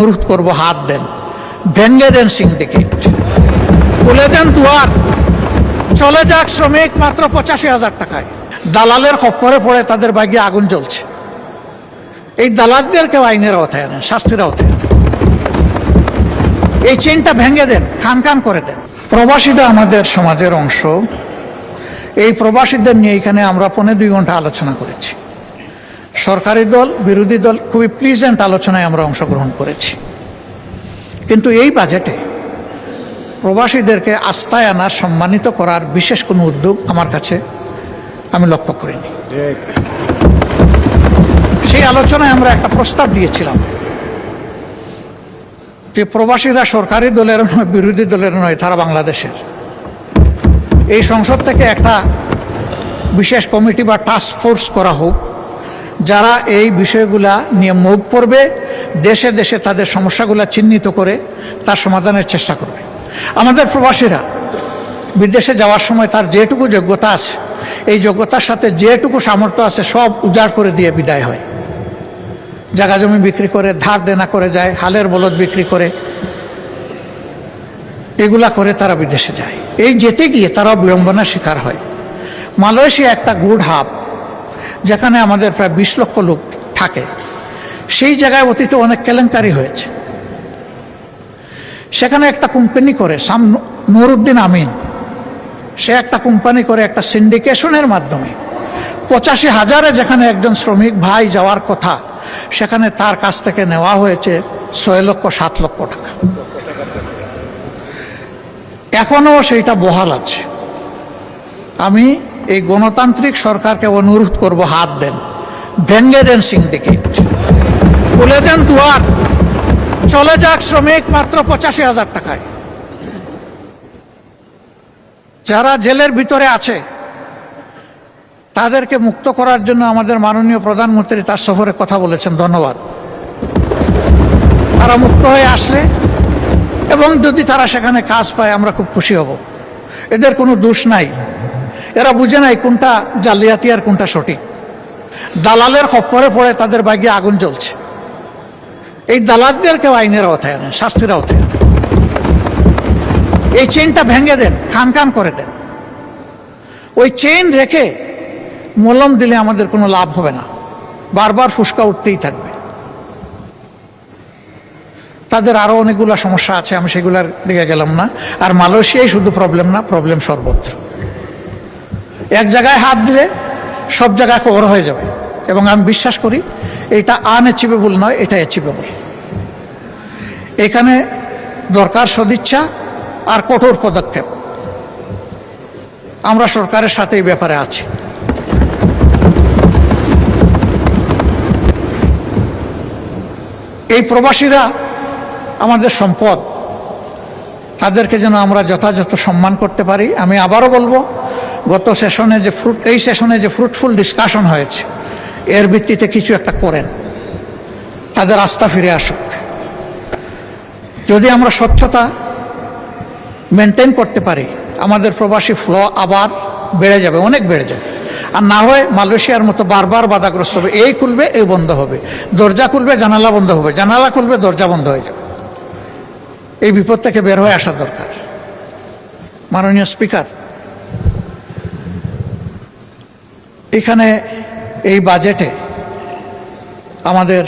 অনুরোধ করব, হাত দেন, ভেঙে দেন সিন্ডিকেট, খুলে দেন দুয়ার, চলে যাক শ্রমিক মাত্র 85,000 টাকায়। দালালের খপ্পরে পড়ে তাদের ভাগ্যে আগুন জ্বলছে। এই দালালদেরকেও আইনের আওতায় আনেন, শাস্তির আওতায় আনেন। এই চেনটা ভেঙে দেন, খান খান করে দেন। প্রবাসীরা আমাদের সমাজের অংশ। এই প্রবাসীদের নিয়ে এখানে আমরা 2.5 ঘন্টা আলোচনা করেছি। সরকারি দল, বিরোধী দল, খুবই প্লিজেন্ট আলোচনায় আমরা অংশগ্রহণ করেছি। কিন্তু এই বাজেটে প্রবাসীদেরকে আস্থায় আনার, সম্মানিত করার বিশেষ কোনো উদ্যোগ আমার কাছে আমি লক্ষ্য করিনি। সেই আলোচনায় আমরা একটা প্রস্তাব দিয়েছিলাম যে প্রবাসীরা সরকারি দলের নয়, বিরোধী দলের নয়, তারা বাংলাদেশের। এই সংসদ থেকে একটা বিশেষ কমিটি বা টাস্ক ফোর্স করা হোক, যারা এই বিষয়গুলা নিয়ে মুভ করবে, দেশে দেশে তাদের সমস্যাগুলা চিহ্নিত করে তার সমাধানের চেষ্টা করবে। আমাদের প্রবাসীরা বিদেশে যাওয়ার সময় তার যেটুকু যোগ্যতা আছে, এই যোগ্যতার সাথে যেটুকু সামর্থ্য আছে সব উজাড় করে দিয়ে বিদায় হয়। জায়গা জমি বিক্রি করে, ধার দেনা করে যায়, হালের বলদ বিক্রি করে, এগুলা করে তারা বিদেশে যায়। এই যেতে গিয়ে তারাও বিড়ম্বনার শিকার হয়। মালয়েশিয়া একটা গুড হাব, যেখানে আমাদের প্রায় 20 লক্ষ লোক থাকে। সেই জায়গায় অতীতে অনেক কেলেঙ্কারি হয়েছে। সেখানে একটা কোম্পানি করে, নুরুদ্দিন আমিন, সে একটা কোম্পানি করে একটা সিন্ডিকেশনের মাধ্যমে 85,000-এ যেখানে একজন শ্রমিক ভাই যাওয়ার কথা, সেখানে তার কাছ থেকে নেওয়া হয়েছে 6 লক্ষ 7 লক্ষ টাকা। এখনো সেইটা বহাল আছে। আমি এই গণতান্ত্রিক সরকারকে অনুরোধ করব, হাত দেন, ভেঙে দেন সিন্ডিকেট, খুলে দেন দুয়ার, চলে যাক শ্রমিক মাত্র 85,000 টাকায়। যারা জেলের ভিতরে আছে তাদেরকে মুক্ত করার জন্য আমাদের মাননীয় প্রধানমন্ত্রী তার সফরে কথা বলেছেন, ধন্যবাদ। তারা মুক্ত হয়ে আসলে এবং যদি তারা সেখানে কাজ পায়, আমরা খুব খুশি হব। এদের কোনো দোষ নাই, এরা বুঝে নাই কোনটা জালিয়াতি আর কোনটা সঠিক। দালালের খপ্পরে পড়ে তাদের ভাগ্যে আগুন জ্বলছে। এই দালালদেরকেও আইনের আওতায় আনেন, শাস্তির আওতায় আনেন। এই চেনটা ভেঙে দেন, খান খান করে দেন। ওই চেন রেখে মলম দিলে আমাদের কোনো লাভ হবে না, বারবার ফুসকা উঠতেই থাকবে। তাদের আরো অনেকগুলো সমস্যা আছে, আমি সেগুলোর দিকে গেলাম না। আর মালয়েশিয়ায় শুধু প্রবলেম না, প্রবলেম সর্বত্র। এক জায়গায় হাত দিলে সব জায়গায় কভার হয়ে যাবে, এবং আমি বিশ্বাস করি এটা আনঅ্যাচিভেবল নয়, এটা অ্যাচিভেবল। এখানে দরকার সদিচ্ছা আর কঠোর পদক্ষেপ। আমরা সরকারের সাথে এই ব্যাপারে আছি। এই প্রবাসীরা আমাদের সম্পদ, তাদেরকে যেন আমরা যথাযথ সম্মান করতে পারি। আমি আবারও বলবো, গত সেশনে যে এই সেশনে যে ফ্রুটফুল ডিসকাশন হয়েছে, এর ভিত্তিতে কিছু একটা করেন, তাদের আস্থা ফিরে আসুক। যদি আমরা স্বচ্ছতা মেনটেন করতে পারি, আমাদের প্রবাসী ফ্লো আবার বেড়ে যাবে, অনেক বেড়ে যাবে। আর না হয় মালয়েশিয়ার মতো বারবার বাধাগ্রস্ত হবে। এই খুলবে, এই বন্ধ হবে, দরজা খুলবে, জানালা বন্ধ হবে, জানালা খুলবে, দরজা বন্ধ হয়ে যাবে। এই বিপদ থেকে বের হয়ে আসা দরকার। মাননীয় স্পিকার, এখানে এই বাজেটে আমাদের